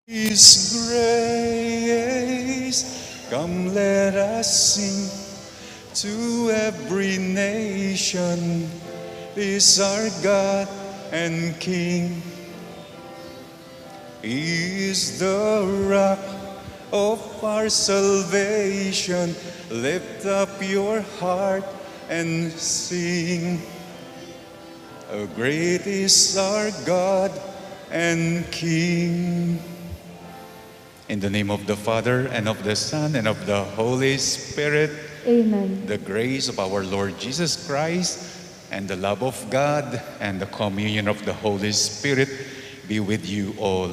His grace, come let us sing to every nation. Is our God and King. He is the rock of our salvation. Lift up your heart and sing. Great is our God and King. In the name of the Father, and of the Son, and of the Holy Spirit. Amen. The grace of our Lord Jesus Christ, and the love of God, and the communion of the Holy Spirit be with you all.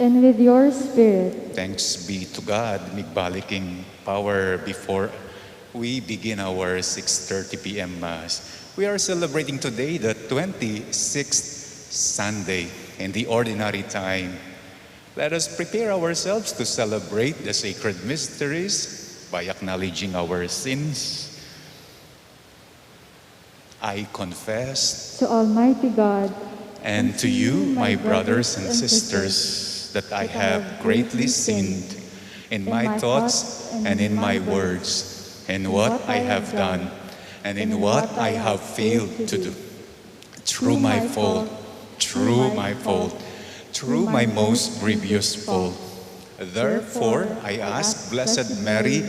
And with your spirit. Thanks be to God. Migbaliking power before we begin our 6:30 p.m. Mass. We are celebrating today the 26th Sunday in the ordinary time. Let us prepare ourselves to celebrate the sacred mysteries by acknowledging our sins. I confess to Almighty God and to you, my brothers and sisters, that I have greatly sinned in my thoughts and in my words, in what I have done and in what I have failed to do. Through my fault, through my most grievous fault. Therefore, I ask Blessed Mary,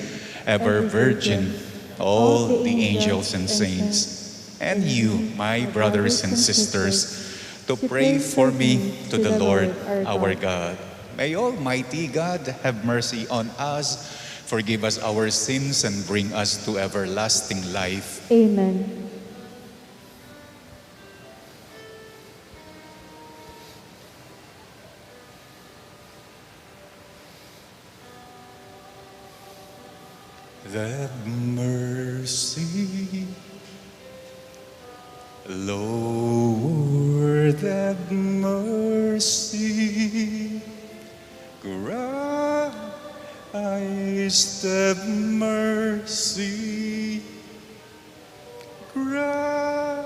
ever Virgin, all the angels and saints, and you, my brothers and sisters, to pray for me to the Lord our God. May Almighty God have mercy on us, forgive us our sins, and bring us to everlasting life. Amen. Have mercy, Lord, have mercy. Christ, have mercy. Christ,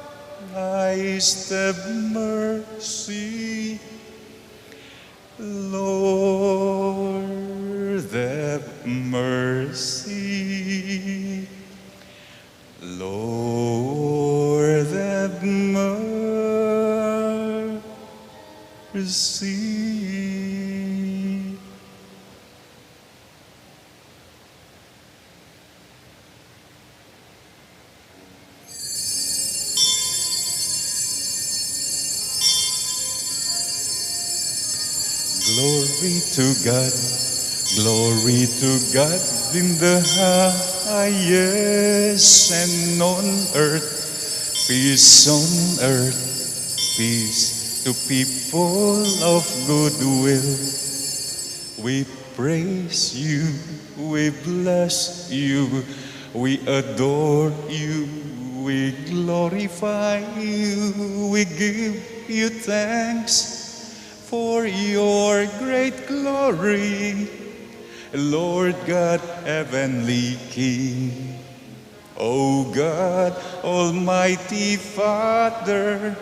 have mercy. Lord, have mercy. Lord, have mercy. Glory to God. Glory to God in the highest, and on earth, peace on earth, peace to people of good will. We praise you, we bless you, we adore you, we glorify you, we give you thanks for your great glory, Lord God, heavenly King. O God, Almighty Father,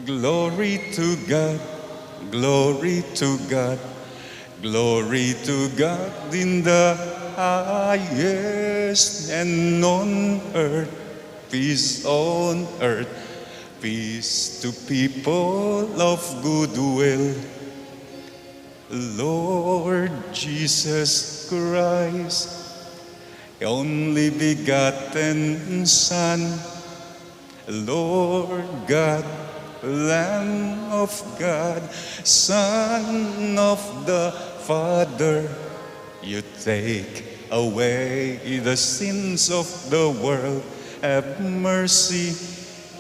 glory to God, glory to God, glory to God in the highest, and on earth, peace on earth, peace to people of good will. Lord Jesus Christ, only begotten Son, Lord God, Lamb of God, Son of the Father, you take away the sins of the world. Have mercy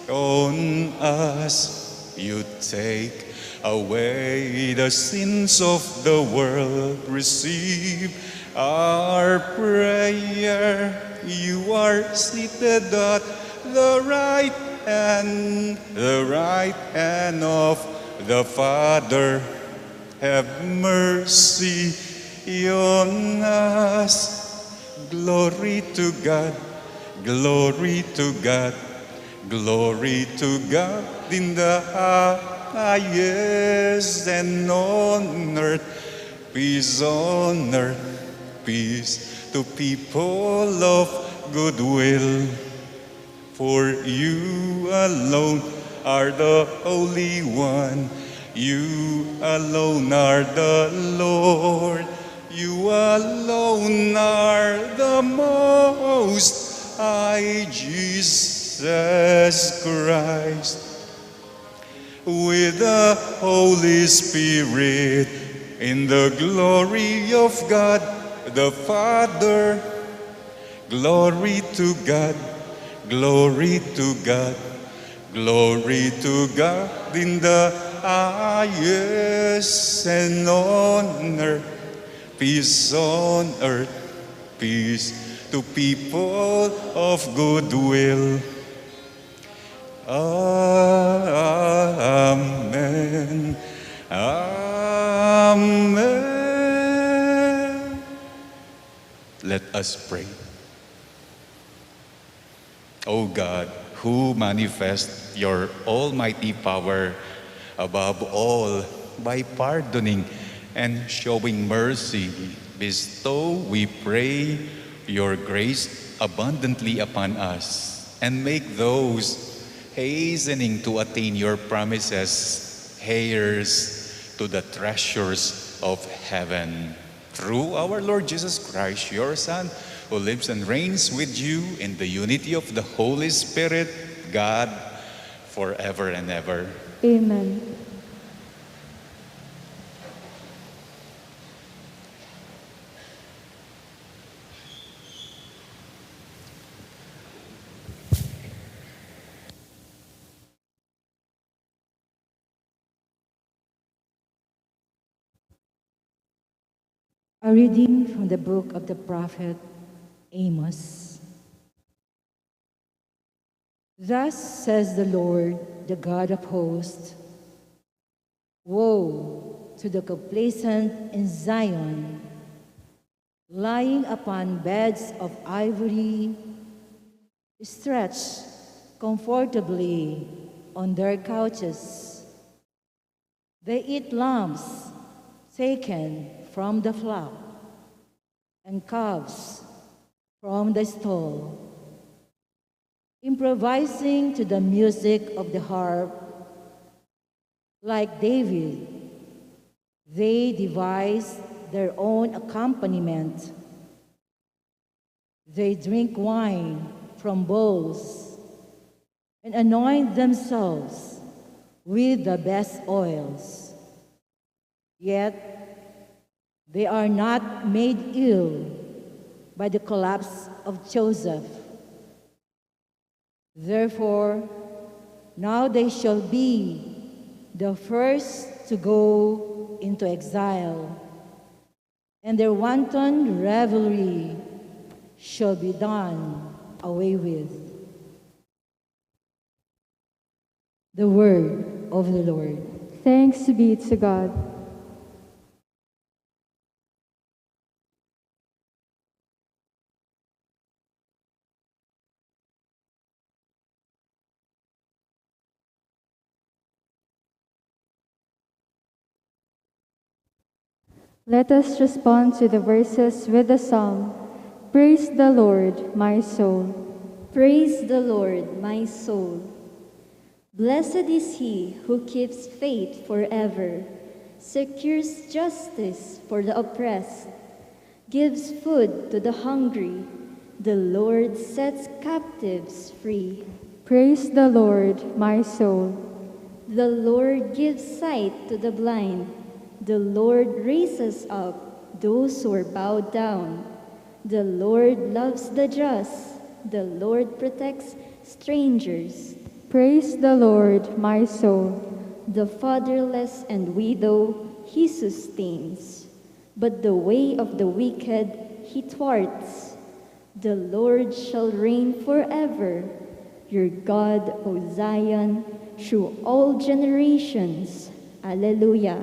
on us. You take away the sins of the world. Receive our prayer. You are seated at the right hand of the Father. Have mercy on us. Glory to God, glory to God, glory to God in the highest, and on earth peace on earth, peace to people of goodwill. For you alone are the Holy One, you alone are the Lord, you alone are the Most High, Jesus Christ. With the Holy Spirit, in the glory of God the Father, glory to God, glory to God, glory to God in the highest, and on earth, peace on earth, peace to people of goodwill. Amen. Amen. Let us pray. O God, who manifest your almighty power above all by pardoning and showing mercy, bestow, we pray, your grace abundantly upon us, and make those hastening to attain your promises heirs to the treasures of heaven. Through our Lord Jesus Christ, your Son, who lives and reigns with you in the unity of the Holy Spirit, God, forever and ever. Amen. A reading from the book of the prophet Amos. Thus says the Lord, the God of hosts, woe to the complacent in Zion, lying upon beds of ivory, stretched comfortably on their couches. They eat lambs taken from the flock and calves from the stall, improvising to the music of the harp. Like David, they devise their own accompaniment. They drink wine from bowls and anoint themselves with the best oils. Yet they are not made ill by the collapse of Joseph. Therefore, now they shall be the first to go into exile, and their wanton revelry shall be done away with. The word of the Lord. Thanks be to God. Let us respond to the verses with the psalm, Praise the Lord, my soul. Praise the Lord, my soul. Blessed is he who keeps faith forever, secures justice for the oppressed, gives food to the hungry. The Lord sets captives free. Praise the Lord, my soul. The Lord gives sight to the blind. The Lord raises up those who are bowed down. The Lord loves the just. The Lord protects strangers. Praise the Lord, my soul. The fatherless and widow he sustains, but the way of the wicked he thwarts. The Lord shall reign forever, your God, O Zion, through all generations. Alleluia.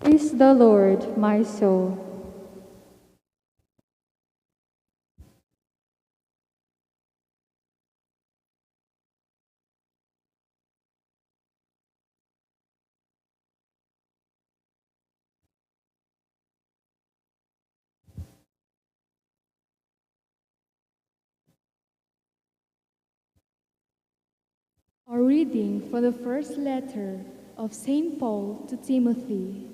Praise the Lord, my soul. A reading from the first letter of St. Paul to Timothy.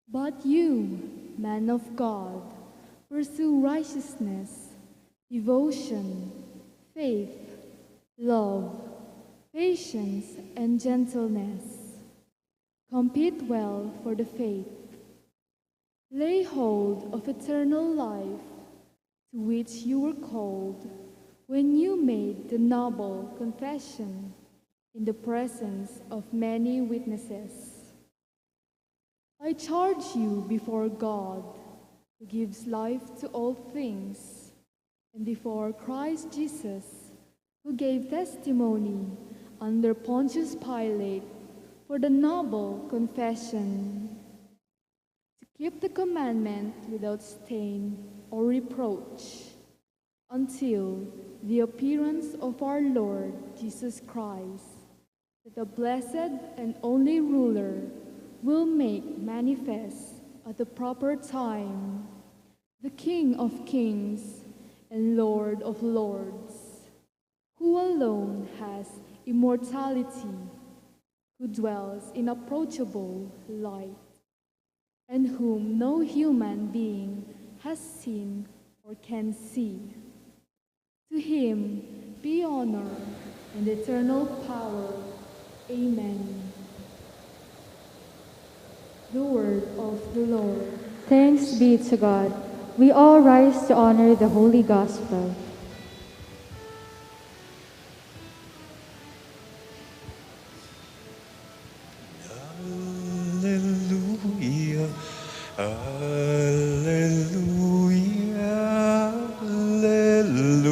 But you, man of God, pursue righteousness, devotion, faith, love, patience, and gentleness. Compete well for the faith. Lay hold of eternal life, to which you were called when you made the noble confession in the presence of many witnesses. I charge you before God, who gives life to all things, and before Christ Jesus, who gave testimony under Pontius Pilate for the noble confession, to keep the commandment without stain or reproach, until the appearance of our Lord Jesus Christ, that the blessed and only ruler will make manifest at the proper time, the King of kings and Lord of lords, who alone has immortality, who dwells in approachable light, and whom no human being has seen or can see. To him be honor and eternal power. Amen. The word of the Lord. Thanks be to God. We all rise to honor the Holy Gospel. Alleluia, alleluia, alleluia.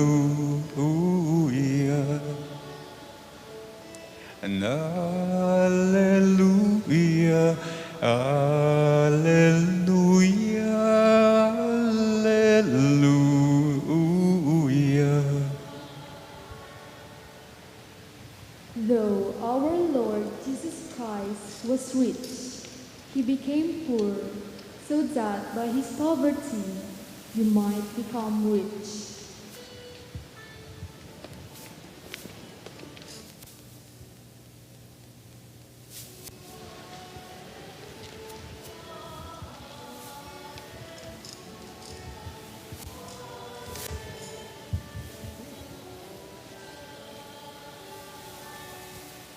And alleluia, alleluia, alleluia. Though our Lord Jesus Christ was rich, he became poor, so that by his poverty you might become rich.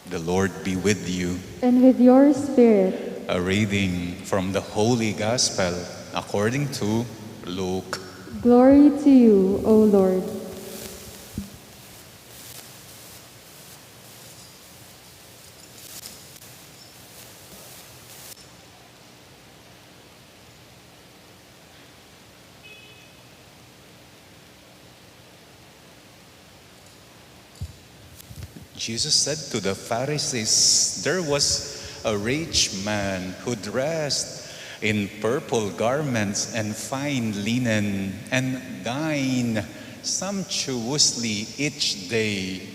The Lord be with you. And with your spirit. A reading from the Holy Gospel according to Luke. Glory to you, O Lord. Jesus said to the Pharisees, there was a rich man who dressed in purple garments and fine linen and dined sumptuously each day.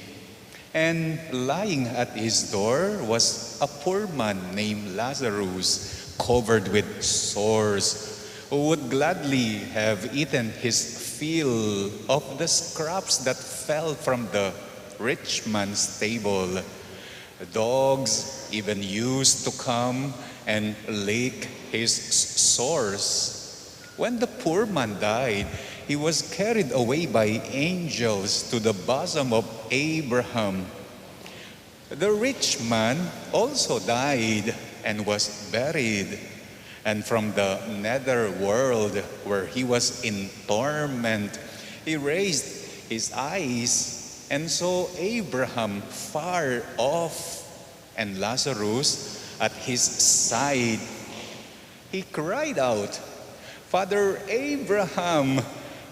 And lying at his door was a poor man named Lazarus, covered with sores, who would gladly have eaten his fill of the scraps that fell from the rich man's table. Dogs even used to come and lick his sores. When the poor man died, he was carried away by angels to the bosom of Abraham. The rich man also died and was buried. And from the nether world, where he was in torment, he raised his eyes and saw Abraham far off and Lazarus at his side. He cried out, "Father Abraham,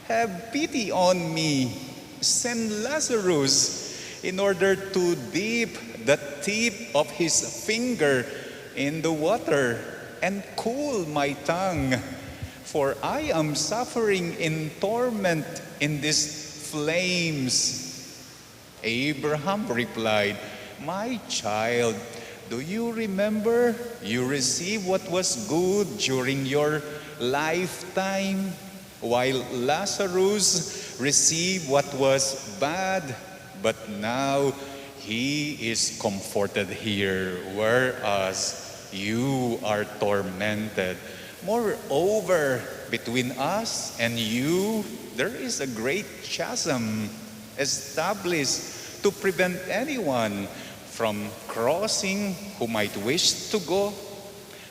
have pity on me. Send Lazarus in order to dip the tip of his finger in the water and cool my tongue, for I am suffering in torment in these flames." Abraham replied, "My child, do you remember you received what was good during your lifetime, while Lazarus received what was bad? But now He is comforted here, whereas you are tormented. Moreover, between us and you, there is a great chasm established to prevent anyone from crossing who might wish to go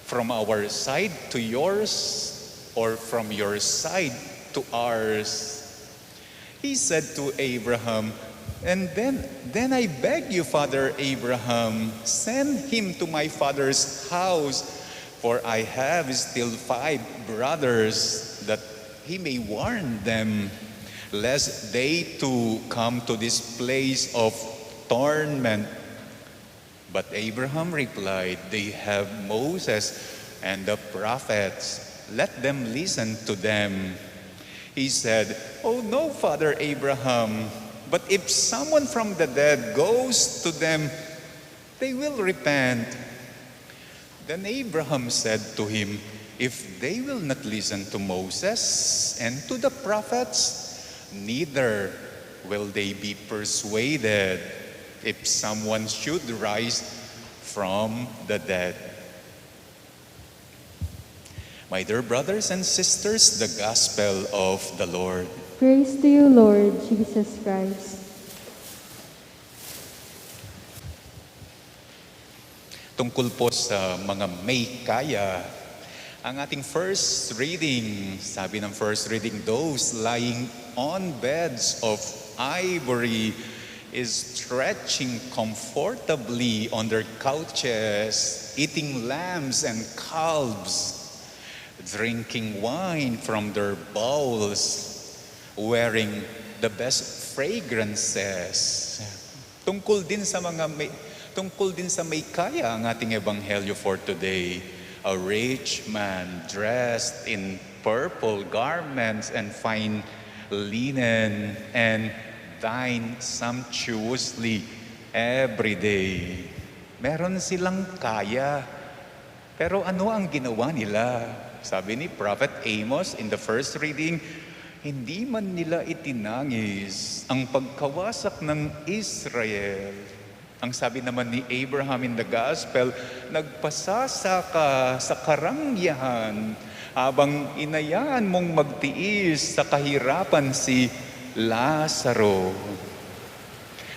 from our side to yours or from your side to ours. He said to Abraham, and then I beg you, Father Abraham, send him to my father's house, for I have still 5 brothers, that he may warn them, lest they too come to this place of torment. But Abraham replied, they have Moses and the prophets. Let them listen to them. He said, oh no, Father Abraham, but if someone from the dead goes to them, they will repent. Then Abraham said to him, if they will not listen to Moses and to the prophets, neither will they be persuaded if someone should rise from the dead. My dear brothers and sisters, the Gospel of the Lord. Praise to you, Lord Jesus Christ. Tungkol po sa mga may kaya, ang ating first reading, sabi ng first reading, those lying on beds of ivory is stretching comfortably on their couches, eating lambs and calves, drinking wine from their bowls, wearing the best fragrances. Tungkol din sa may kaya ang ating ebanghelyo for today. A rich man dressed in purple garments and fine linen and dine sumptuously every day. Meron silang kaya. Pero ano ang ginawa nila? Sabi ni Prophet Amos in the first reading, hindi man nila itinangis ang pagkawasak ng Israel. Ang sabi naman ni Abraham in the Gospel, nagpasasa ka sa karangyaan habang inayaan mong magtiis sa kahirapan si Lazaro.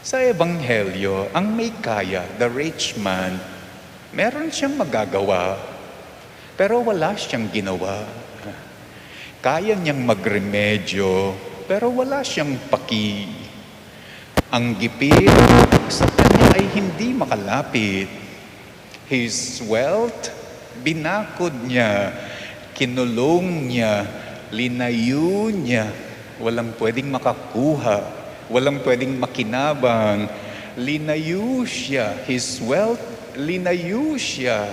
Sa Ebanghelyo, ang may kaya, the rich man, meron siyang magagawa, pero wala siyang ginawa. Kaya niyang magremedyo, pero wala siyang paki. Ang gipit sa kanya ay hindi makalapit. His wealth, binakod niya, kinulong niya, linayo niya. Walang pwedeng makakuha, walang pwedeng makinabang. Linayo siya, his wealth, linayo siya.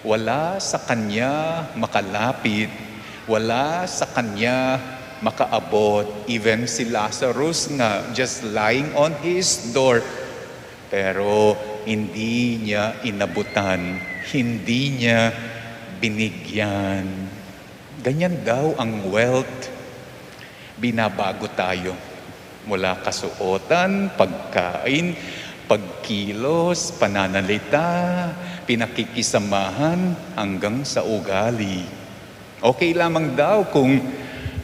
Wala sa kanya makalapit, wala sa kanya makaabot. Even si Lazarus nga, just lying on his door. Pero hindi niya inabutan, hindi niya binigyan. Ganyan daw ang wealth. Binabago tayo. Mula kasuotan, pagkain, pagkilos, pananalita, pinakikisamahan, hanggang sa ugali. Okay lamang daw kung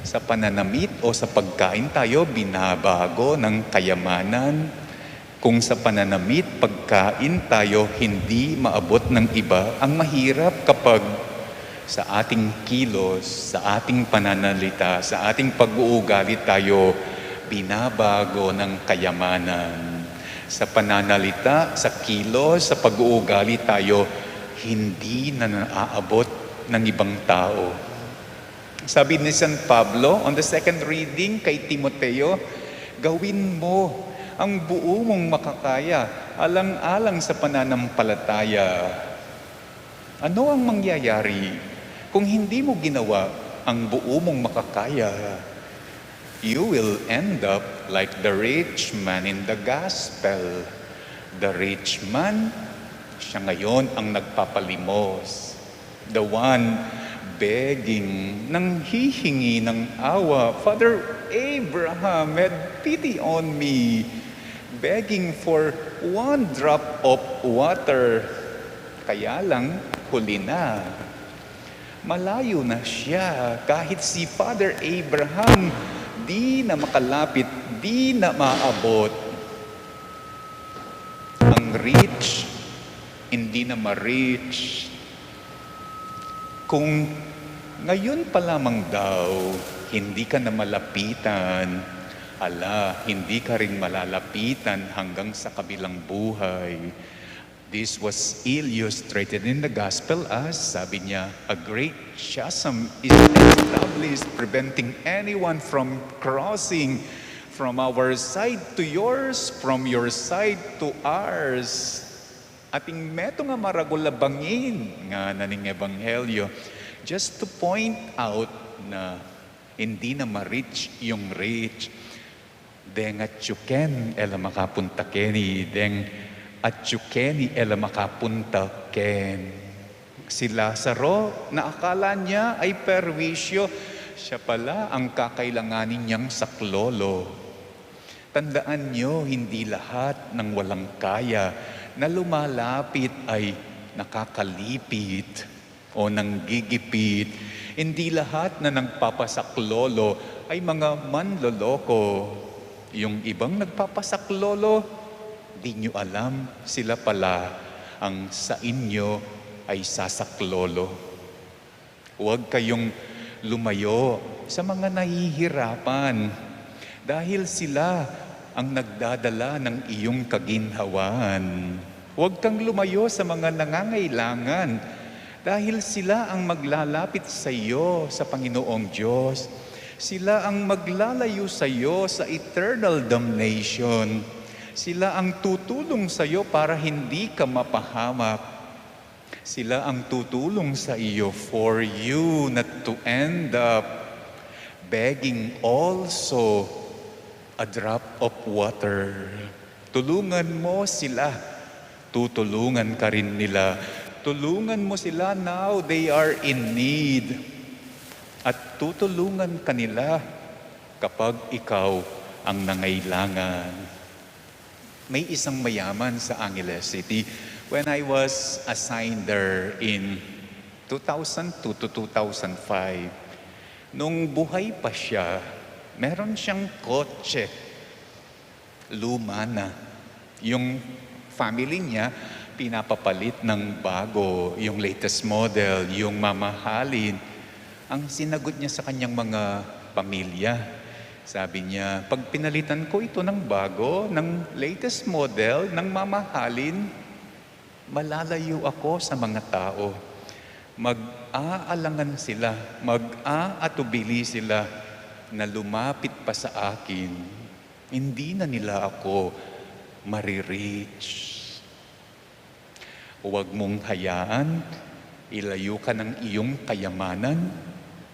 sa pananamit o sa pagkain tayo binabago ng kayamanan. Kung sa pananamit, pagkain tayo hindi maabot ng iba. Ang mahirap kapag sa ating kilos, sa ating pananalita, sa ating pag-uugali tayo binabago ng kayamanan. Sa pananalita, sa kilos, sa pag-uugali tayo hindi na naaabot ng ibang tao. Sabi ni San Pablo on the second reading kay Timoteo, gawin mo ang buo mong makakaya alang-alang sa pananampalataya. Ano ang mangyayari kung hindi mo ginawa ang buo mong makakaya? You will end up like the rich man in the Gospel. The rich man, siya ngayon ang nagpapalimos. The one begging, nang hihingi ng awa. Father Abraham, had pity on me. begging for one drop of water. Kaya lang, huli na. Malayo na siya. Kahit si Father Abraham, di na makalapit, di na maabot. Ang reach, hindi na ma-reach. Kung ngayon pa lamang daw, hindi ka na malapitan, hindi ka rin malalapitan hanggang sa kabilang buhay. This was illustrated in the gospel as, sabi niya, a great chasm is established, preventing anyone from crossing from our side to yours, from your side to ours. Ating meto nga maragulabangin nga naning ebanghelyo, just to point out na hindi na ma-reach yung reach. Deng at yuken ela makapunta keni, deng at yukeni ela makapunta ken. Si Lazaro, na akala niya ay perwisyo, siya pala ang kakailanganin niyang saklolo. Tandaan niyo, hindi lahat ng walang kaya na lumalapit ay nakakalipit o nanggigipit. Hindi lahat na nagpapasaklolo ay mga manloloko. Yung ibang nagpapasaklolo, di nyo alam, sila pala ang sa inyo ay sasaklolo. Huwag kayong lumayo sa mga nahihirapan dahil sila ang nagdadala ng iyong kaginhawaan. Huwag kang lumayo sa mga nangangailangan dahil sila ang maglalapit sa iyo sa Panginoong Diyos. Sila ang maglalayo sa iyo sa eternal damnation. Sila ang tutulong sa iyo para hindi ka mapahamak. Sila ang tutulong sa iyo for you not to end up begging also a drop of water. Tulungan mo sila. Tutulungan ka rin nila. Tulungan mo sila now they are in need. At tutulungan kanila kapag ikaw ang nangailangan. May isang mayaman sa Angeles City. When I was assigned there in 2002 to 2005, nung buhay pa siya, meron siyang kotse. Luma na. Yung family niya, pinapapalit ng bago, yung latest model, yung mamahalin. Ang sinagot niya sa kanyang mga pamilya, sabi niya, pag pinalitan ko ito ng bago, ng latest model, ng mamahalin, malalayo ako sa mga tao. Mag-aalangan sila, mag-aatubili sila na lumapit pa sa akin. Hindi na nila ako marireach. Huwag mong hayaan, ilayo ka ng iyong kayamanan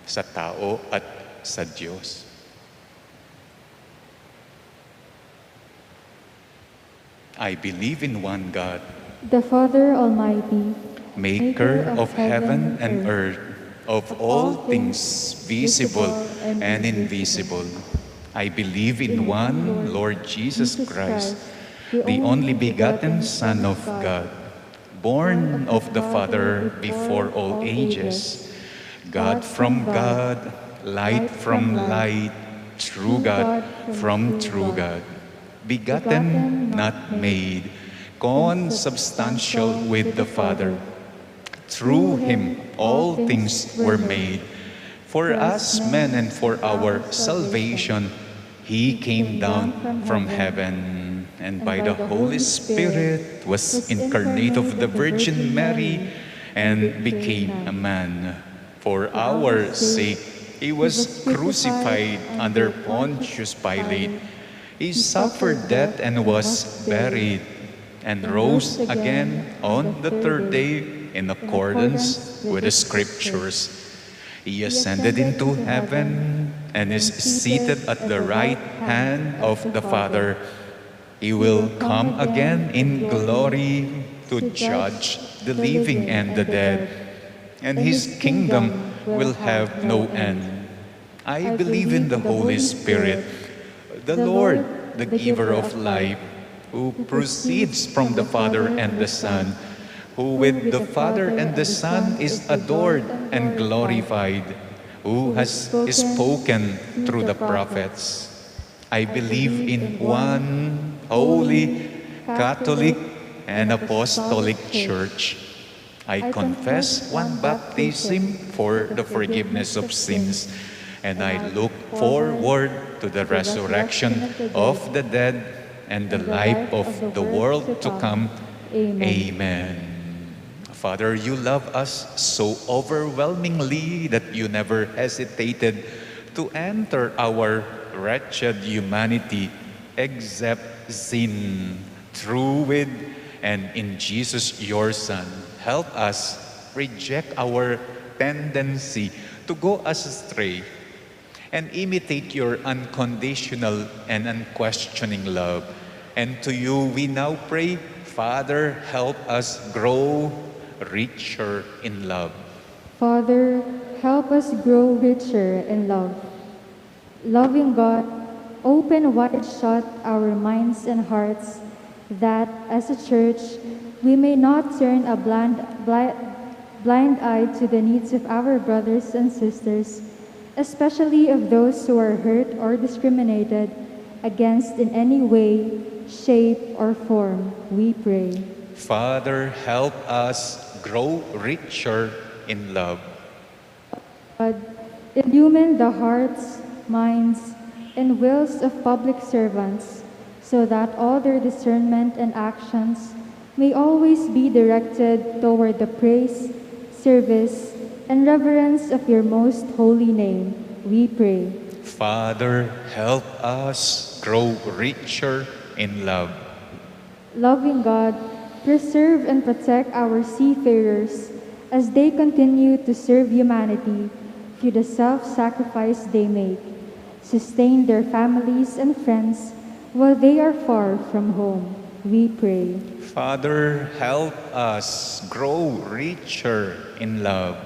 sa tao at sa Diyos. I believe in one God, the Father Almighty, maker of heaven and earth, of all things visible and invisible. I believe in one Lord Jesus Christ, the only begotten Son of God, born of the Father before all ages, God from God, light from light, true God from true God, begotten, not made, consubstantial with the Father. Through Him all things were made. For us men and for our salvation, He came down from heaven, and by the Holy Spirit was incarnate of the Virgin Mary and became a man. For our sake, He was crucified under Pontius Pilate. He suffered death and was buried, and rose again on the third day in accordance with the Scriptures. He ascended into heaven and is seated at the right hand of the Father. He will come again in glory to judge the living and the dead, and His kingdom will have no end. I believe in the Holy Spirit, the Lord, the giver of life, who proceeds from the Father and the Son, who with the Father and the Son is adored and glorified, who has spoken through the prophets. I believe in one holy, Catholic, and Apostolic Church. I confess one baptism for the forgiveness of sins, and I look forward to the resurrection of the dead and the life of the world to come. Amen. Father, you love us so overwhelmingly that you never hesitated to enter our wretched humanity, except sin, through with and in Jesus, your Son. Help us reject our tendency to go astray and imitate your unconditional and unquestioning love. And to you we now pray, Father, help us grow richer in love. Father, help us grow richer in love. Loving God, open wide shut our minds and hearts that, as a church, we may not turn a blind eye to the needs of our brothers and sisters, especially of those who are hurt or discriminated against in any way, shape, or form, we pray. Father, help us grow richer in love. God, illumine the hearts, minds, and wills of public servants, so that all their discernment and actions may always be directed toward the praise, service, and reverence of your most holy name, we pray. Father, help us grow richer in love. Loving God, preserve and protect our seafarers as they continue to serve humanity through the self-sacrifice they make. Sustain their families and friends while they are far from home, we pray. Father, help us grow richer in love.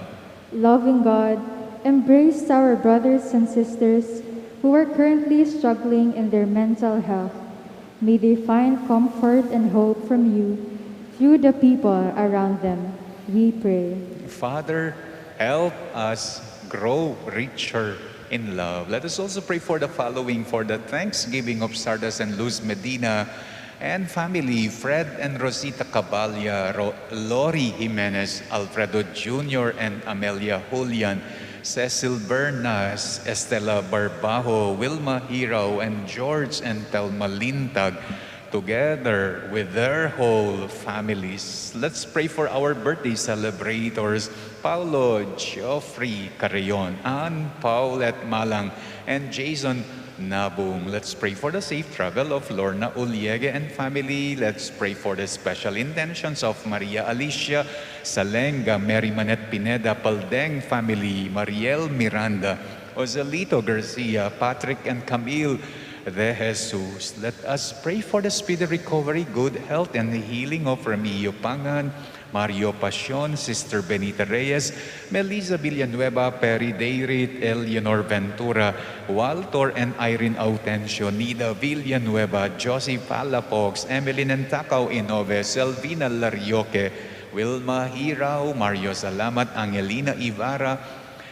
Loving God, embrace our brothers and sisters who are currently struggling in their mental health. May they find comfort and hope from you through the people around them, we pray. Father, help us grow richer in love. Let us also pray for the following, for the Thanksgiving of Sardas and Luz Medina and family, Fred and Rosita Caballa, Lori Jimenez, Alfredo Jr. and Amelia Julian, Cecil Bernas, Estela Barbajo, Wilma Hiraw, and George and Telma Lintag, together with their whole families. Let's pray for our birthday celebrators, Paulo Geoffrey Carreon, Ann Paulette Malang, and Jason Nabung. Let's pray for the safe travel of Lorna Uliege and family. Let's pray for the special intentions of Maria Alicia Salenga, Mary Manette Pineda, Paldeng family, Mariel Miranda, Ozelito Garcia, Patrick and Camille De Jesus. Let us pray for the speedy recovery, good health, and the healing of Remigio Pangan, Mario Pasion, Sister Benita Reyes, Melissa Villanueva, Perry Deirit, Eleanor Ventura, Walter and Irene Autencio, Nida Villanueva, Josie Palapox, Emily Nentacao Inove, Selvina Larioque, Wilma Hiraw, Mario Salamat, Angelina Ibarra,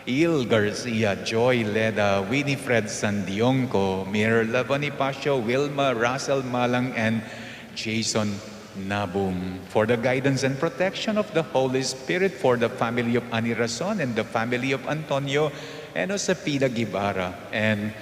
Il Garcia, Joy Leda, Winifred Sandionco, Mirla Bonifacio, Wilma Russell Malang, and Jason Nabum. For the guidance and protection of the Holy Spirit, for the family of Ani Rason and the family of Antonio and Josepina Guevara. And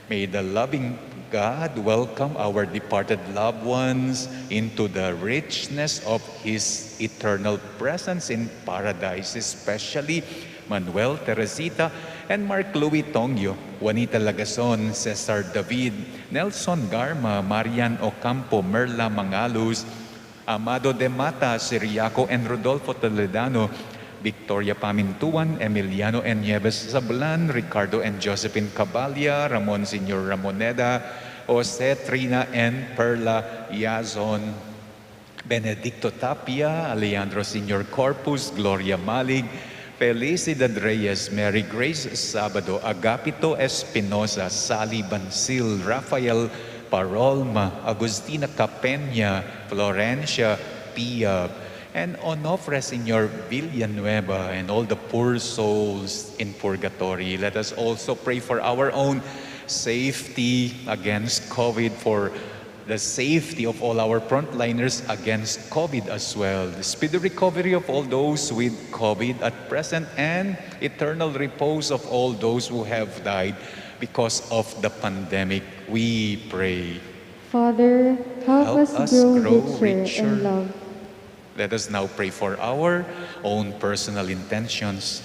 may the loving God welcome our departed loved ones into the richness of His eternal presence in paradise, especially Manuel Teresita and Mark Louis Tongyo, Juanita Lagason, Cesar David, Nelson Garma, Marian Ocampo, Merla Mangalus, Amado de Mata, Siriaco and Rodolfo Toledano, Victoria Pamintuan, Emiliano and Nieves Zablan, Ricardo and Josephine Cabalia, Ramon Senior Ramoneda, Jose Trina and Perla Yazon, Benedicto Tapia, Alejandro Senior Corpus, Gloria Malig, Felicidad Reyes, Mary Grace Sabado, Agapito Espinosa, Sally Bansil, Rafael Parolma, Agustina Capeña, Florencia Pia, and Onofre Señor Villanueva, and all the poor souls in purgatory. Let us also pray for our own safety against COVID, for the safety of all our frontliners against COVID as well. The speedy recovery of all those with COVID at present, and eternal repose of all those who have died because of the pandemic, we pray. Father, help us grow richer in love. Let us now pray for our own personal intentions.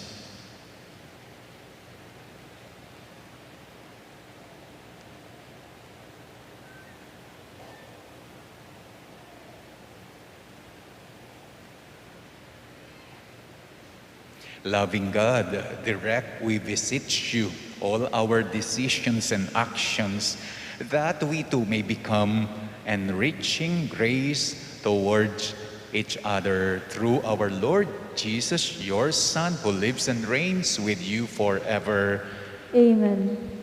Loving God, direct we beseech you all our decisions and actions, that we too may become enriching grace towards each other through our Lord Jesus, your Son, who lives and reigns with you forever. Amen.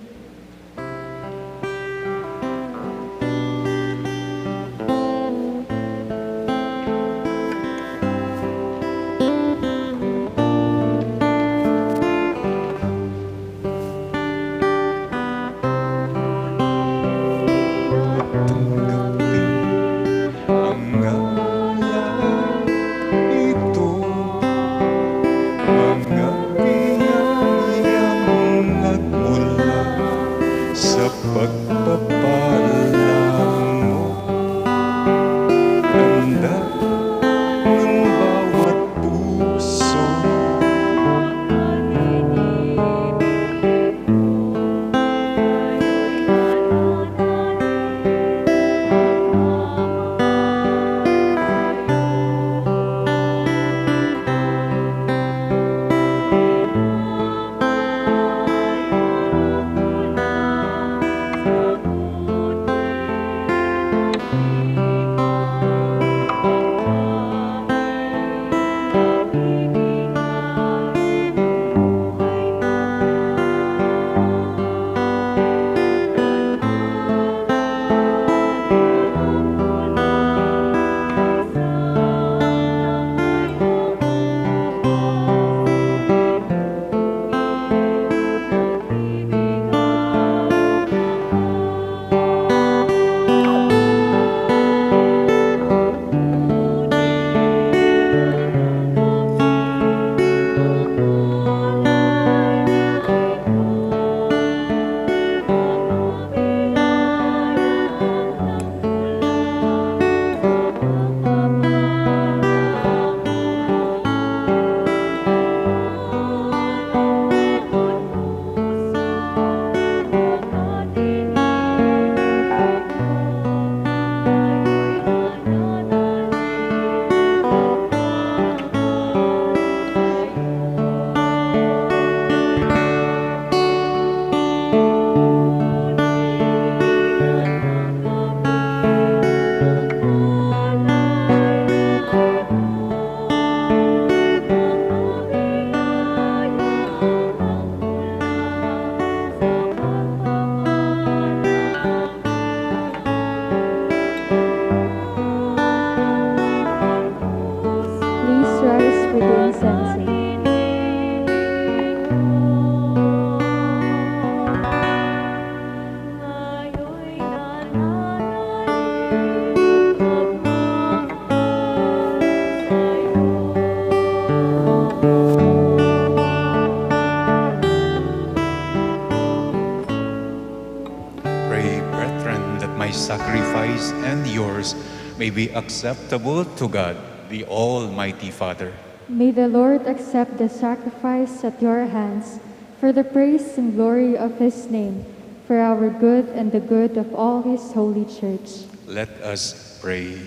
sacrifice and yours may be acceptable to God, the Almighty Father. May the Lord accept the sacrifice at your hands for the praise and glory of his name, for our good and the good of all his holy church. Let us pray.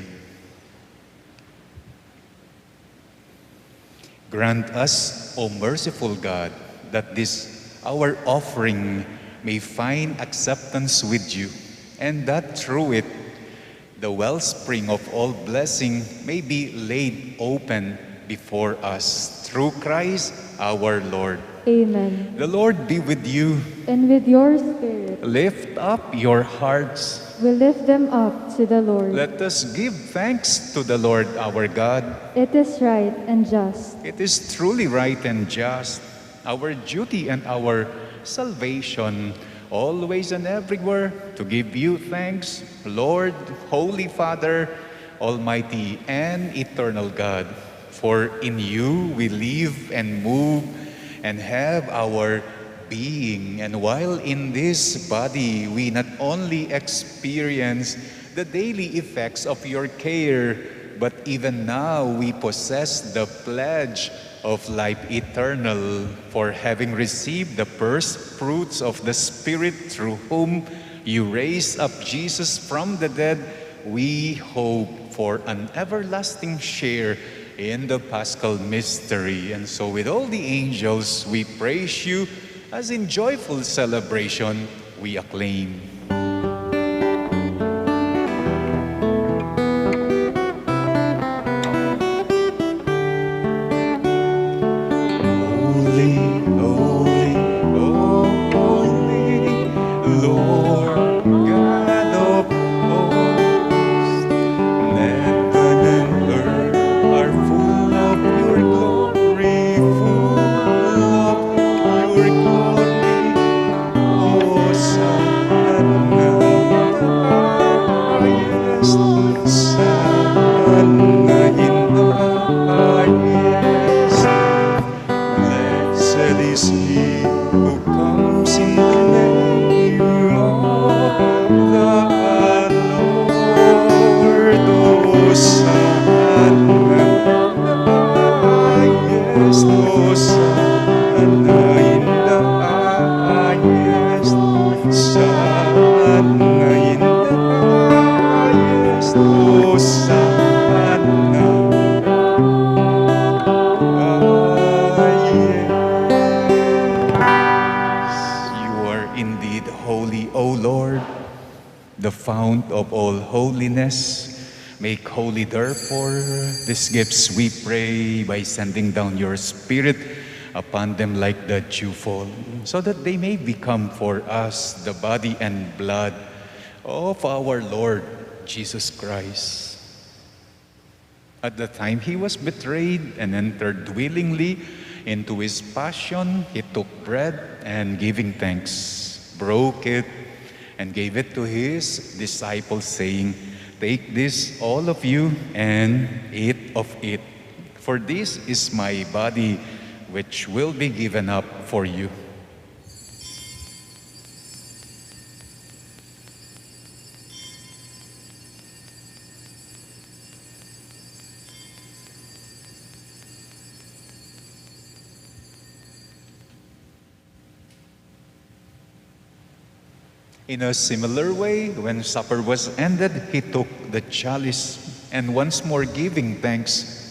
Grant us, O merciful God, that this our offering may find acceptance with you, and that through it the wellspring of all blessing may be laid open before us, through Christ our Lord. Amen. The Lord be with you. And with your spirit, Lift up your hearts. we lift them up to the Lord. Let us give thanks to the Lord our God. It is right and just. It is truly right and just, our duty and our salvation, always and everywhere, to give you thanks, Lord, Holy Father, Almighty and eternal God. For in you we live and move and have our being. And while in this body, we not only experience the daily effects of your care, but even now we possess the pledge of life eternal, for having received the first fruits of the Spirit through whom you raised up Jesus from the dead, we hope for an everlasting share in the Paschal mystery. And so with all the angels, we praise you, as in joyful celebration we acclaim. Make holy, therefore, these gifts, we pray, by sending down your Spirit upon them like the dewfall, so that they may become for us the body and blood of our Lord Jesus Christ. At the time he was betrayed and entered willingly into his passion, he took bread and, giving thanks, broke it and gave it to his disciples, saying, "Take this, all of you, and eat of it. For this is my body, which will be given up for you." In a similar way, when supper was ended, he took the chalice, and once more giving thanks,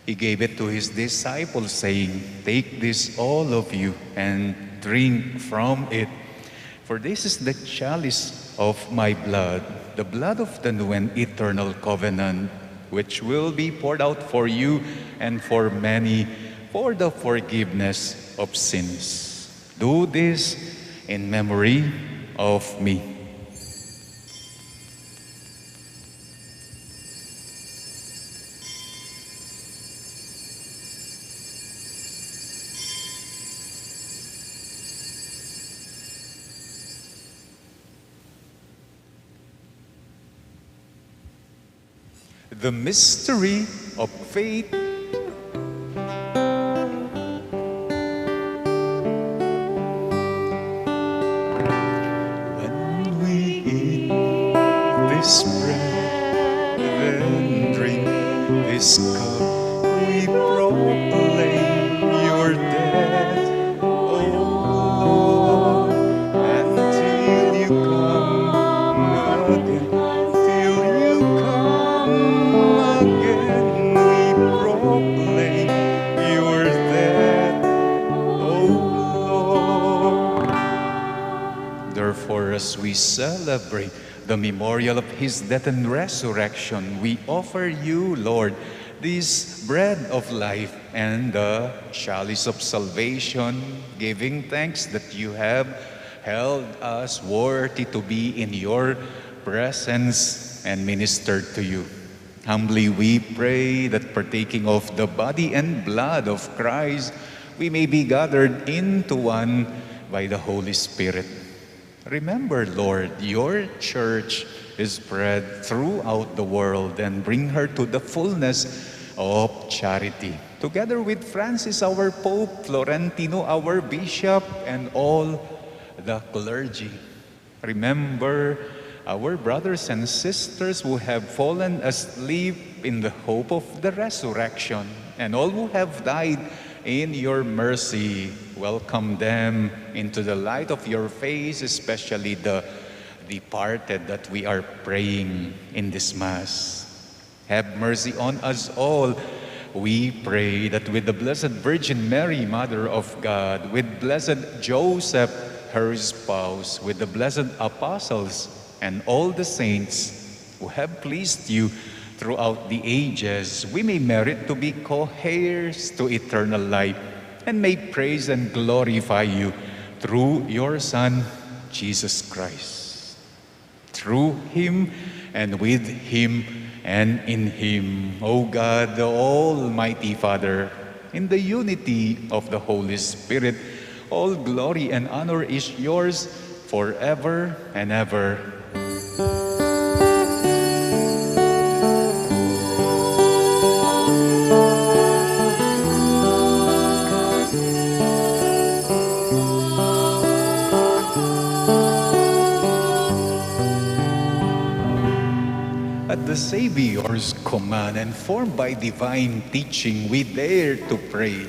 he gave it to his disciples, saying, "Take this, all of you, and drink from it. For this is the chalice of my blood, the blood of the new and eternal covenant, which will be poured out for you and for many for the forgiveness of sins. Do this in memory of me." The mystery of faith. This bread and drink this cup, we proclaim your death, O Lord, until you come again. Till you come again, we proclaim your death, O Lord. Therefore, as we celebrate the memorial of his death and resurrection, we offer you, Lord, this bread of life and the chalice of salvation, giving thanks that you have held us worthy to be in your presence and ministered to you. Humbly we pray that partaking of the body and blood of Christ, we may be gathered into one by the Holy Spirit. Remember, Lord, your church is spread throughout the world and bring her to the fullness of charity. Together with Francis, our Pope, Florentino, our Bishop, and all the clergy. Remember our brothers and sisters who have fallen asleep in the hope of the resurrection, and all who have died in your mercy. Welcome them into the light of your face, especially the departed that we are praying in this Mass. Have mercy on us all. We pray that with the Blessed Virgin Mary, Mother of God, with Blessed Joseph, her spouse, with the blessed apostles, and all the saints who have pleased you throughout the ages, we may merit to be co-heirs to eternal life and may praise and glorify you through your Son, Jesus Christ. Through him and with him and in him, O God, the Almighty Father, in the unity of the Holy Spirit, all glory and honor is yours forever and ever. At the Savior's command and formed by divine teaching, we dare to pray.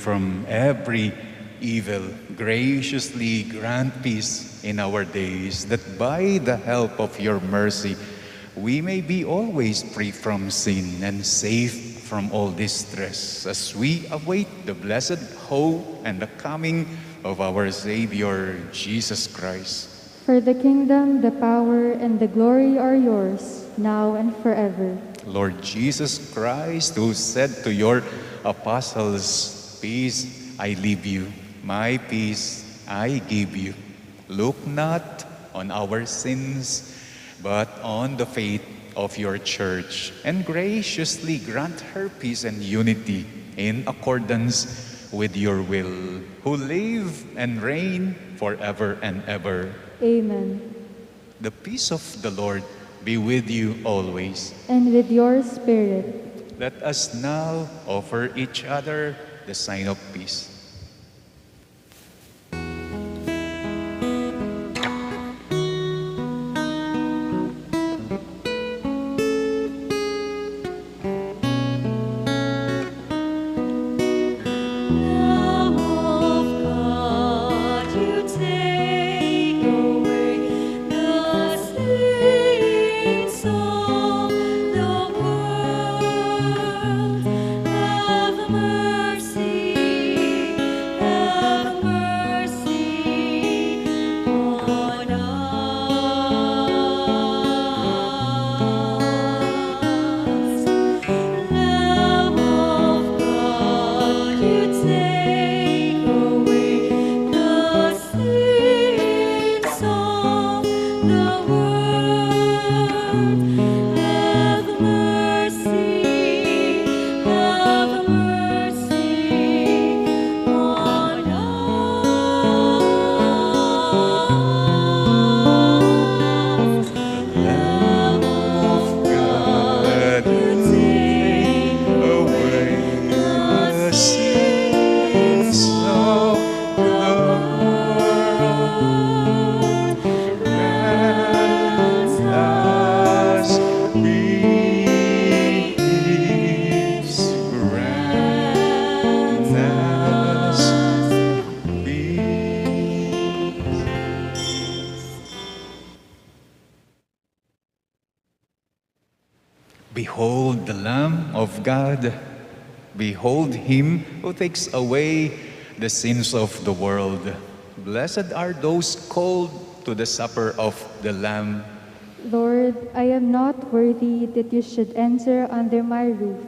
From every evil, graciously grant peace in our days, that by the help of your mercy we may be always free from sin and safe from all distress, as we await the blessed hope and the coming of our Savior, Jesus Christ. For the kingdom, the power, and the glory are yours, now and forever. Lord Jesus Christ, who said to your apostles, "Peace I leave you, my peace I give you. Look not on our sins, but on the faith of your church, and graciously grant her peace and unity in accordance with your will, who live and reign forever and ever." Amen. The peace of the Lord be with you always. And with your spirit. Let us now offer each other the sign of peace. Lamb of God, you take away the sin Behold the Lamb of God. Behold him who takes away the sins of the world. Blessed are those called to the supper of the Lamb. Lord, I am not worthy that you should enter under my roof,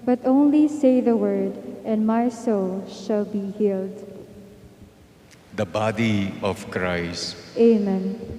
but only say the word, and my soul shall be healed. The body of Christ. Amen.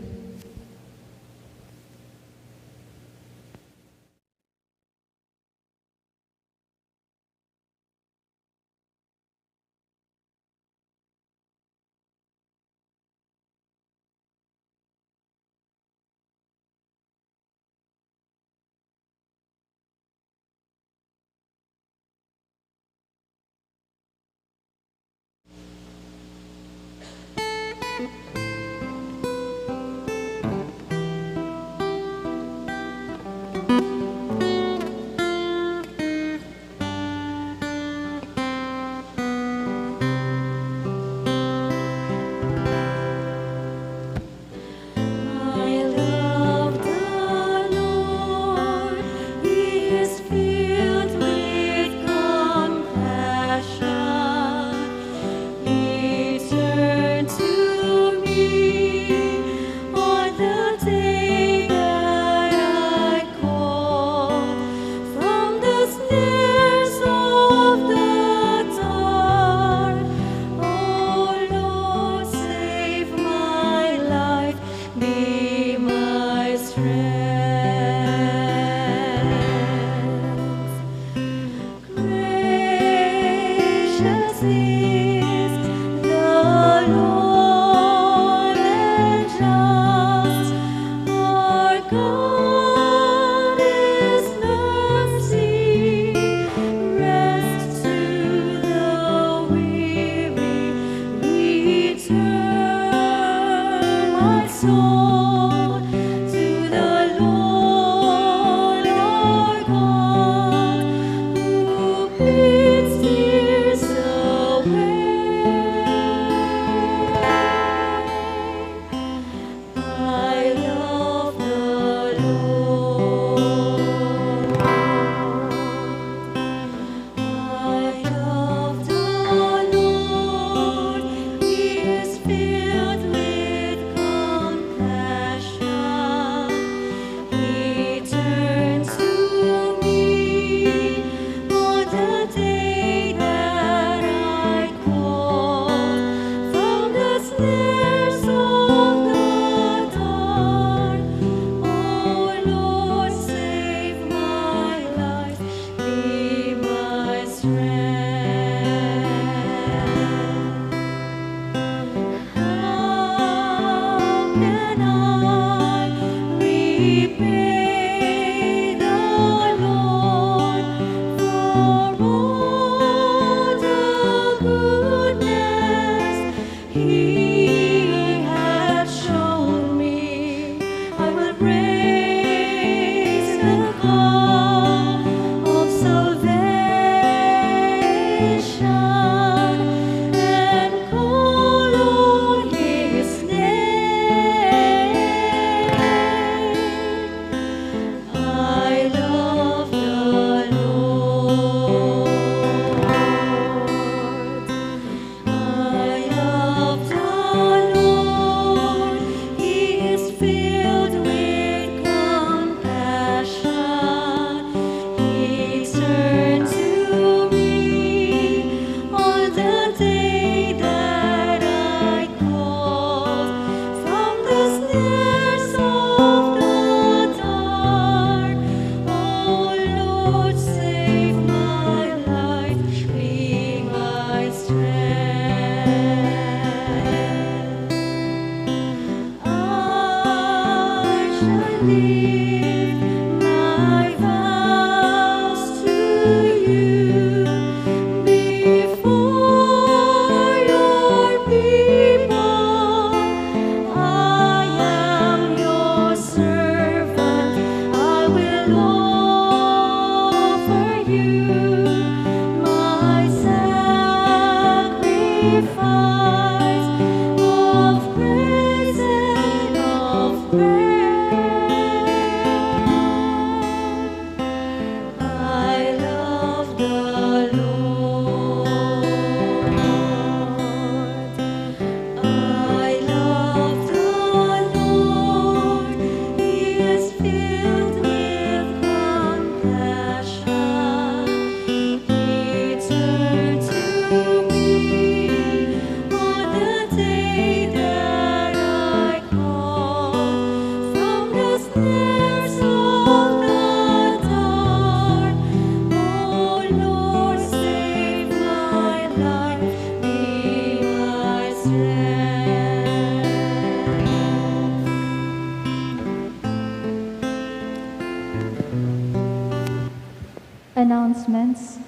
Announcements.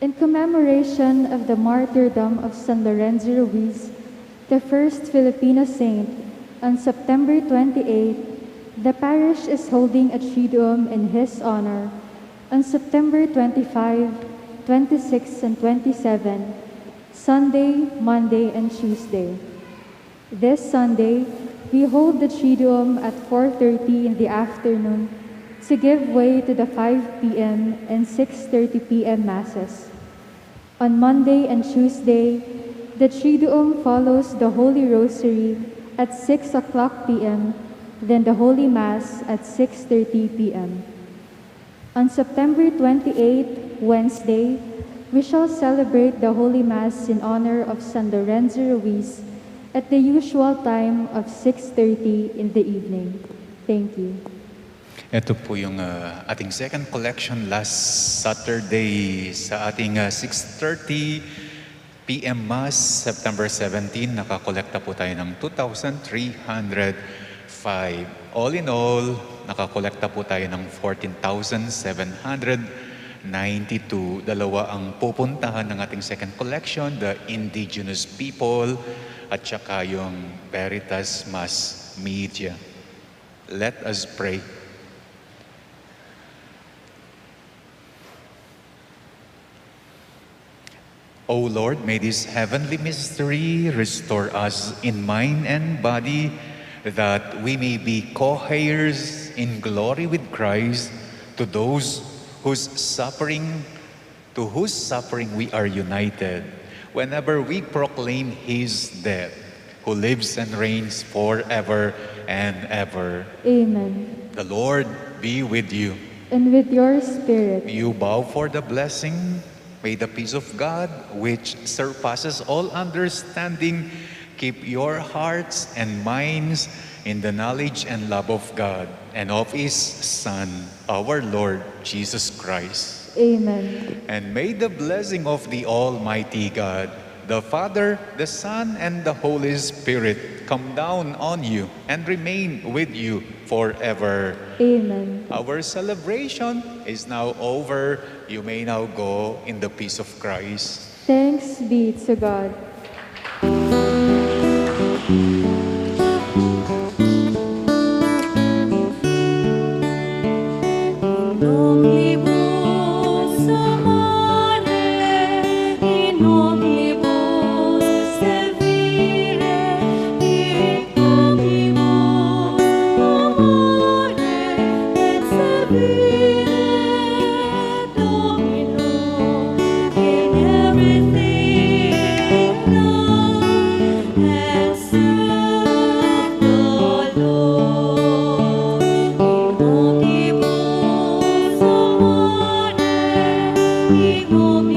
In commemoration of the martyrdom of 𝘗𝘳𝘦𝘢𝘴𝘩, the first Filipino saint, on September 28, the parish is holding a Triduum in his honor on September 25, 26, and 27, Sunday, Monday, and Tuesday. This Sunday, we hold the Triduum at 4:30 in the afternoon to give way to the 5 p.m. and 6:30 p.m. Masses. On Monday and Tuesday, the Triduum follows the Holy Rosary at 6 o'clock p.m., then the Holy Mass at 6:30 p.m. On September 28, Wednesday, we shall celebrate the Holy Mass in honor of 𝘗𝘳𝘦𝘢𝘴𝘩 at the usual time of 6:30 in the evening. Thank you. Ito po yung ating second collection last Saturday sa ating 6:30 p.m. Mass, September 17. Nakakolekta po tayo ng 2,305. All in all, nakakolekta po tayo ng 14,792. Dalawa ang pupuntahan ng ating second collection, the indigenous people at saka yung Veritas Mass Media. Let us pray. O Lord, may this heavenly mystery restore us in mind and body, that we may be co-heirs in glory with Christ, to whose suffering we are united, whenever we proclaim His death, who lives and reigns forever and ever. Amen. The Lord be with you. And with your spirit. You bow for the blessing. May the peace of God, which surpasses all understanding, keep your hearts and minds in the knowledge and love of God and of His Son, our Lord Jesus Christ. Amen. And may the blessing of the Almighty God, the Father, the Son, and the Holy Spirit come down on you and remain with you forever. Amen. Our celebration is now over. You may now go in the peace of Christ. Thanks be to God. Imo